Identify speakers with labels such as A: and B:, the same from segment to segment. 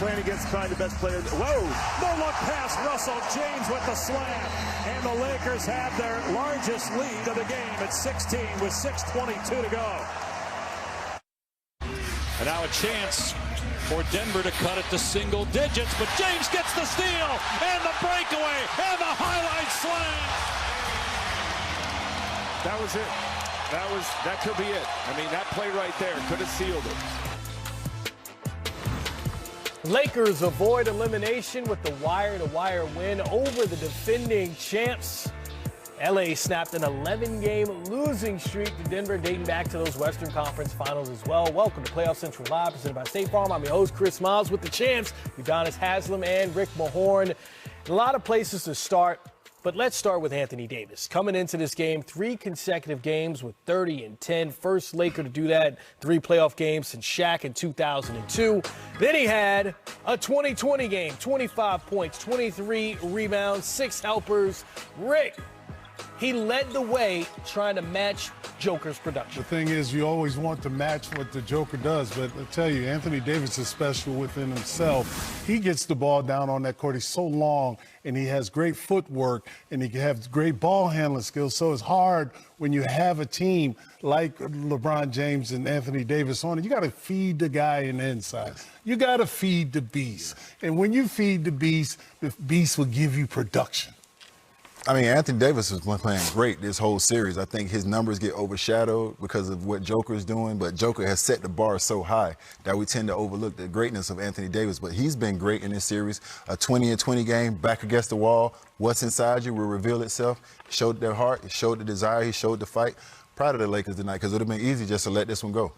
A: playing against probably the best player. Whoa! No look pass. Russell James with the slam. And the Lakers have their largest lead of the game at 16 with 6:22 to go.
B: And now a chance for Denver to cut it to single digits, but James gets the steal and the breakaway and the highlight slam.
C: That was it. That could be it. I mean, that play right there could have sealed it.
D: Lakers avoid elimination with the wire-to-wire win over the defending champs. LA snapped an 11-game losing streak to Denver, dating back to those Western Conference Finals as well. Welcome to Playoff Central Live, presented by State Farm. I'm your host, Chris Miles, with the champs, Udonis Haslem and Rick Mahorn. A lot of places to start, but let's start with Anthony Davis. Coming into this game, 3 consecutive games with 30 and 10. First Laker to do that, 3 playoff games since Shaq in 2002. Then he had a 2020 game, 25 points, 23 rebounds, 6 helpers. Rick, he led the way trying to match Joker's production.
E: The thing is, you always want to match what the Joker does, but I tell you, Anthony Davis is special within himself. He gets the ball down on that court. He's so long, and he has great footwork, and he has great ball handling skills. So it's hard when you have a team like LeBron James and Anthony Davis on it. You got to feed the guy in the inside. You got to feed the beast. And when you feed the beast will give you production.
F: I mean, Anthony Davis has been playing great this whole series. I think his numbers get overshadowed because of what Joker is doing, but Joker has set the bar so high that we tend to overlook the greatness of Anthony Davis. But he's been great in this series. A 20-20 game, back against the wall. What's inside you will reveal itself. Showed their heart, he showed the desire, he showed the fight. Proud of the Lakers tonight because it would have been easy just to let this one go.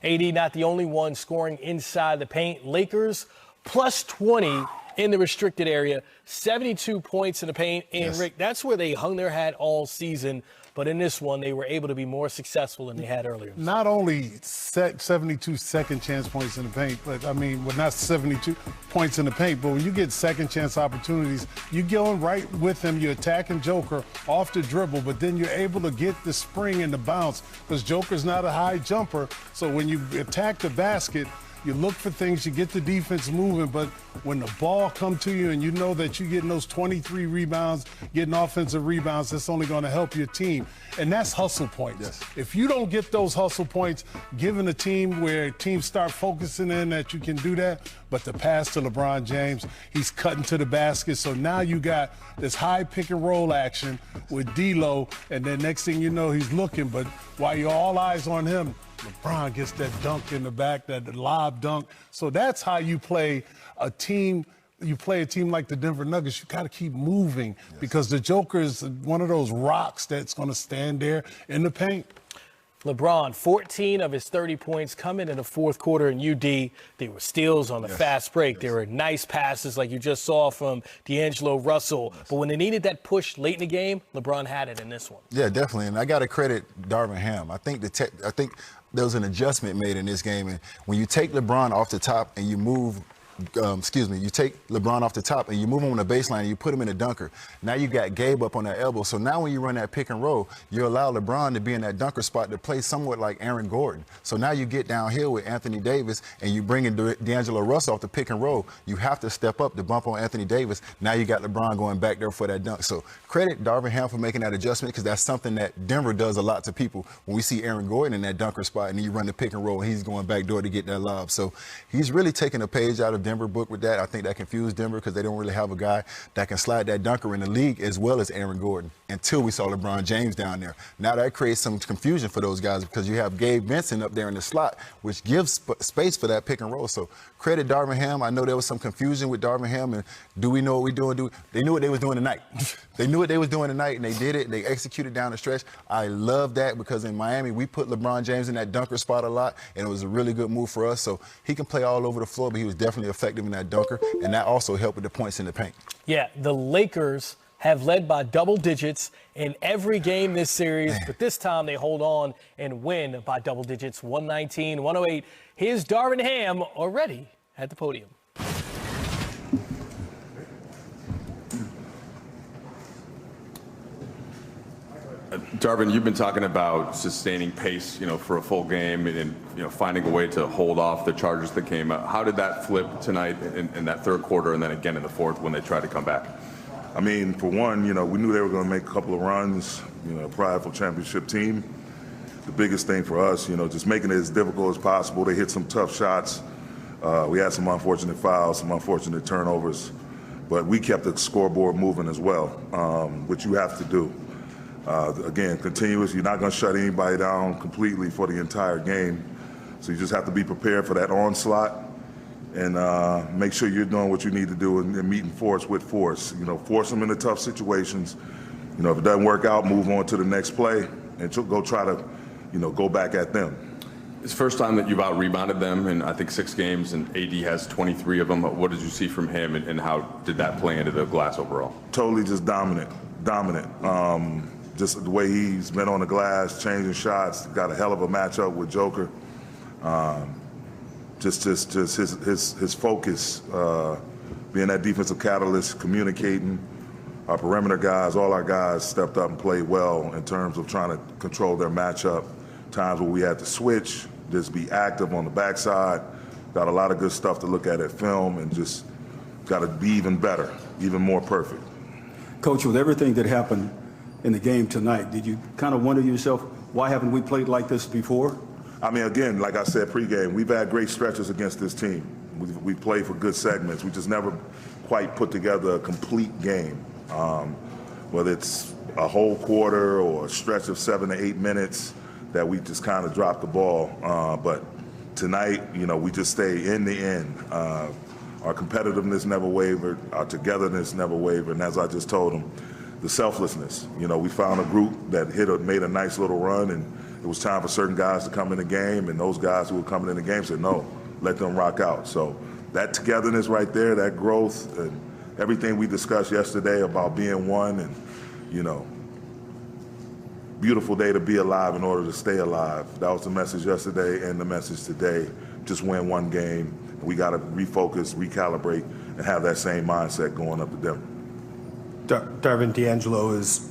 D: AD not the only one scoring inside the paint. Lakers plus 20 in the restricted area, 72 points in the paint. And
F: Yes.
D: Rick, that's where they hung their hat all season. But in this one, they were able to be more successful than they had earlier.
E: Not only 72 second chance points in the paint, but I mean, well, not 72 points in the paint, but when you get second chance opportunities, you're going right with them. You're attacking Joker off the dribble, but then you're able to get the spring and the bounce because Joker's not a high jumper. So when you attack the basket, you look for things, you get the defense moving, but when the ball comes to you and you know that you're getting those 23 rebounds, getting offensive rebounds, that's only going to help your team. And that's hustle points.
F: Yes.
E: If you don't get those hustle points, given a team where teams start focusing in that you can do that, but the pass to LeBron James, he's cutting to the basket. So now you got this high pick and roll action with D'Lo, and then next thing you know, he's looking. But while you're all eyes on him, LeBron gets that dunk in the back, that lob dunk. So that's how you play a team. You play a team like the Denver Nuggets, you got to keep moving because the Joker is one of those rocks that's going to stand there in the paint.
D: LeBron, 14 of his 30 points coming in the fourth quarter in UD. There were steals on the fast break. There were nice passes like you just saw from D'Angelo Russell. But when they needed that push late in the game, LeBron had it in this one.
F: Yeah, definitely. And I got to credit Darvin Ham. I think there was an adjustment made in this game. And when you take LeBron off the top and you move you take LeBron off the top and you move him on the baseline and you put him in a dunker. Now you got Gabe up on that elbow. So now when you run that pick and roll, you allow LeBron to be in that dunker spot to play somewhat like Aaron Gordon. So now you get downhill with Anthony Davis and you bring in D'Angelo Russell off the pick and roll. You have to step up to bump on Anthony Davis. Now you got LeBron going back there for that dunk. So credit Darvin Ham for making that adjustment because that's something that Denver does a lot to people. When we see Aaron Gordon in that dunker spot and then you run the pick and roll and he's going back door to get that lob. So he's really taking a page out of Denver book with that. I think that confused Denver because they don't really have a guy that can slide that dunker in the league as well as Aaron Gordon until we saw LeBron James down there. Now that creates some confusion for those guys because you have Gabe Vincent up there in the slot, which gives space for that pick and roll. So credit Darvin Ham. I know there was some confusion with Darvin Ham and do we know what we're doing? They knew what they was doing tonight. They knew what they was doing tonight and they did it. They executed down the stretch. I love that because in Miami, we put LeBron James in that dunker spot a lot and it was a really good move for us. So he can play all over the floor, but he was definitely effective in that dunker and that also helped with the points in the paint.
D: Yeah, the Lakers have led by double digits in every game this series, but this time they hold on and win by double digits, 119-108. Here's Darvin Ham already at the podium.
G: Darvin, you've been talking about sustaining pace, for a full game and finding a way to hold off the Chargers that came out. How did that flip tonight in that third quarter and then again in the fourth when they tried to come back?
H: I mean, for one, we knew they were going to make a couple of runs, a prideful championship team. The biggest thing for us, just making it as difficult as possible. They hit some tough shots. We had some unfortunate fouls, some unfortunate turnovers, but we kept the scoreboard moving as well, which you have to do. Again, continuous. You're not going to shut anybody down completely for the entire game. So you just have to be prepared for that onslaught and make sure you're doing what you need to do and meeting force with force. Force them into tough situations. If it doesn't work out, move on to the next play and go try to, go back at them.
G: It's the first time that you've out-rebounded them in, I think, 6 games, and AD has 23 of them. What did you see from him, and how did that play into the glass overall?
H: Totally just dominant. Just the way he's been on the glass, changing shots, got a hell of a matchup with Joker. Just his focus, being that defensive catalyst, communicating. Our perimeter guys, all our guys stepped up and played well in terms of trying to control their matchup. Times where we had to switch, just be active on the backside. Got a lot of good stuff to look at film, and just got to be even better, even more perfect.
I: Coach, with everything that happened in the game tonight, did you kind of wonder to yourself, why haven't we played like this before?
H: I mean, again, like I said pregame, we've had great stretches against this team. We've played for good segments. We just never quite put together a complete game. Whether it's a whole quarter or a stretch of 7 to 8 minutes that we just kind of dropped the ball. But tonight, we just stay in the end. Our competitiveness never wavered. Our togetherness never wavered. And as I just told them, the selflessness. We found a group that made a nice little run, and it was time for certain guys to come in the game, and those guys who were coming in the game said, no, let them rock out. So that togetherness right there, that growth, and everything we discussed yesterday about being one, and, beautiful day to be alive in order to stay alive. That was the message yesterday and the message today. Just win one game. We got to refocus, recalibrate, and have that same mindset going up to Denver.
J: Darvin, D'Angelo is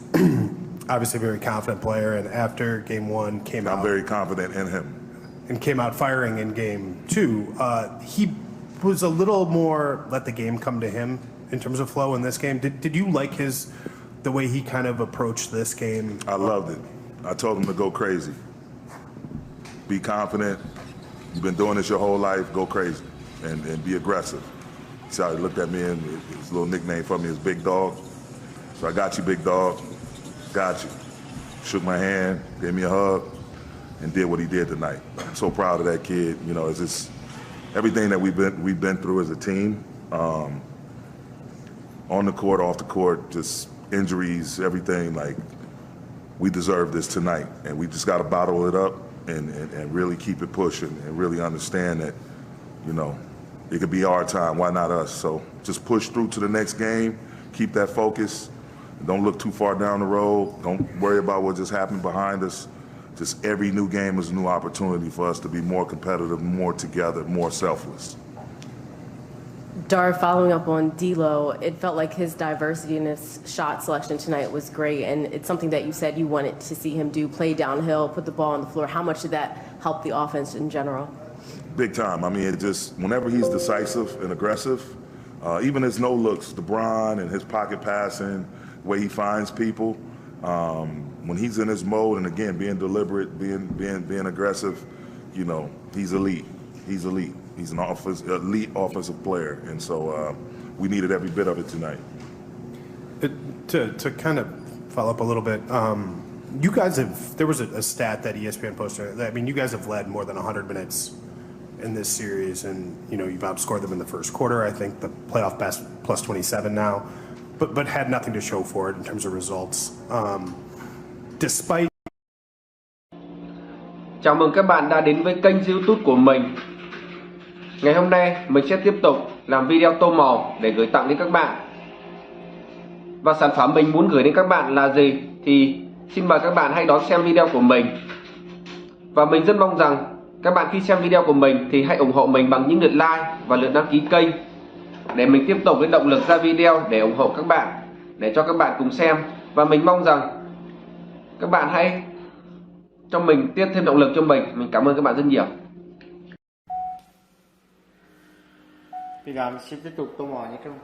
J: obviously a very confident player, and after game 1 came out.
H: I'm very confident in him.
J: And came out firing in game 2. He was a little more let the game come to him in terms of flow in this game. Did you like the way he kind of approached this game?
H: I loved it. I told him to go crazy. Be confident. You've been doing this your whole life. Go crazy and be aggressive. So he looked at me, and his little nickname for me is Big Dog. So I got you, Big Dog. Got you. Shook my hand, gave me a hug, and did what he did tonight. I'm so proud of that kid. It's just everything that we've been through as a team, on the court, off the court, just injuries, everything. Like, we deserve this tonight, and we just got to bottle it up and really keep it pushing, and really understand that, it could be our time. Why not us? So just push through to the next game. Keep that focus. Don't look too far down the road. Don't worry about what just happened behind us. Just every new game is a new opportunity for us to be more competitive, more together, more selfless.
K: Dar, following up on D'Lo, it felt like his diversity in his shot selection tonight was great, and it's something that you said you wanted to see him do, play downhill, put the ball on the floor. How much did that help the offense in general?
H: Big time. I mean, it just, whenever he's decisive and aggressive, even his no-looks, LeBron and his pocket passing, the way he finds people, when he's in his mode, and again, being deliberate, being aggressive, he's elite. He's elite. He's an elite offensive player, and so we needed every bit of it tonight.
J: To kind of follow up a little bit, you guys there was a stat that ESPN posted. I mean, you guys have led more than 100 minutes in this series, and you've outscored them in the first quarter. I think the playoff best plus 27 now, but had nothing to show for it in terms of results. Despite.
L: Chào mừng các bạn đã đến với kênh YouTube của mình. Ngày hôm nay mình sẽ tiếp tục làm video tô màu để gửi tặng đến các bạn. Và sản phẩm mình muốn gửi đến các bạn là gì thì xin mời các bạn hãy đón xem video của mình. Và mình rất mong rằng các bạn khi xem video của mình thì hãy ủng hộ mình bằng những lượt like và lượt đăng ký kênh để mình tiếp tục với động lực ra video để ủng hộ các bạn, để cho các bạn cùng xem. Và mình mong rằng Các bạn hãy cho mình tiếp thêm động lực cho mình. Mình cảm ơn các bạn rất nhiều.
M: Bây giờ mình sẽ tiếp tục tô màu nhé các bạn.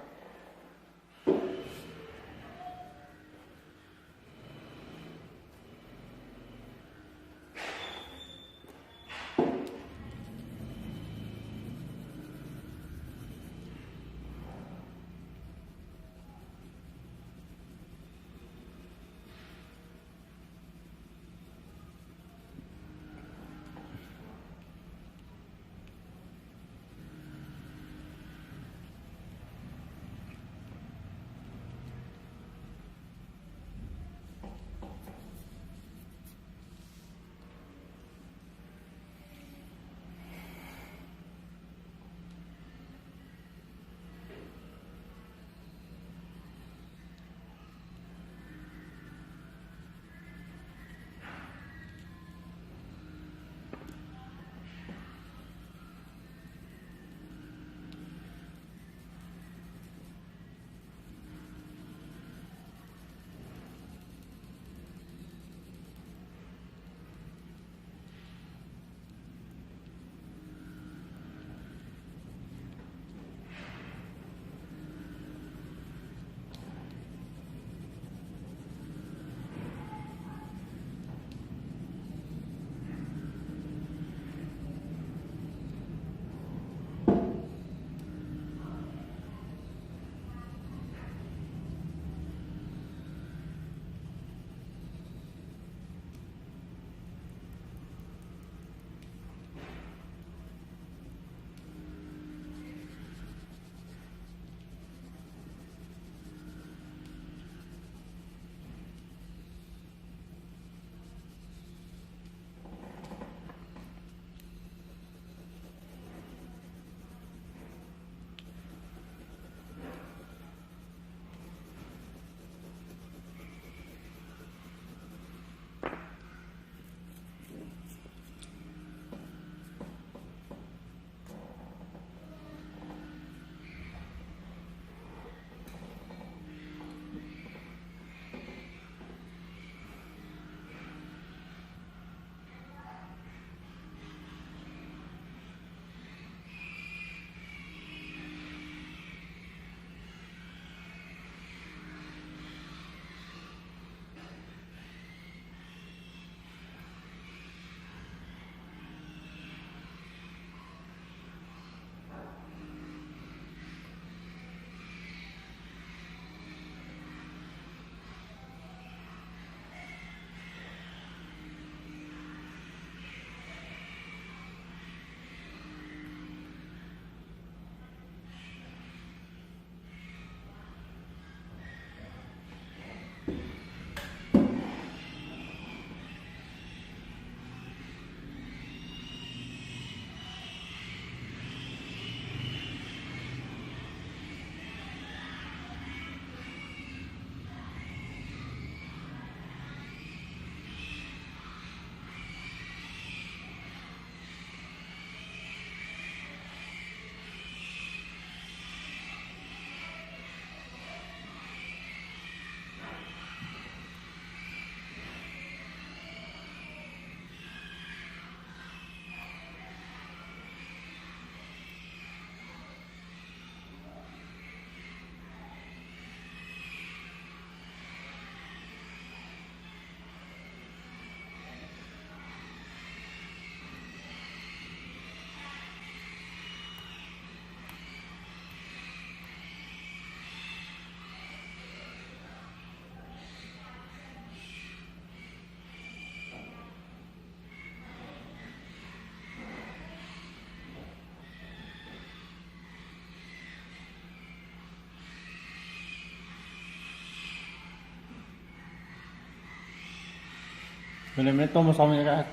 M: Mình mới tô màu xong nha các bạn.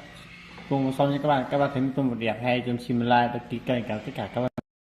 M: Tô màu xong nha các bạn thấy tô màu đẹp hay cho xin like và ký kênh cả tất cả các bạn.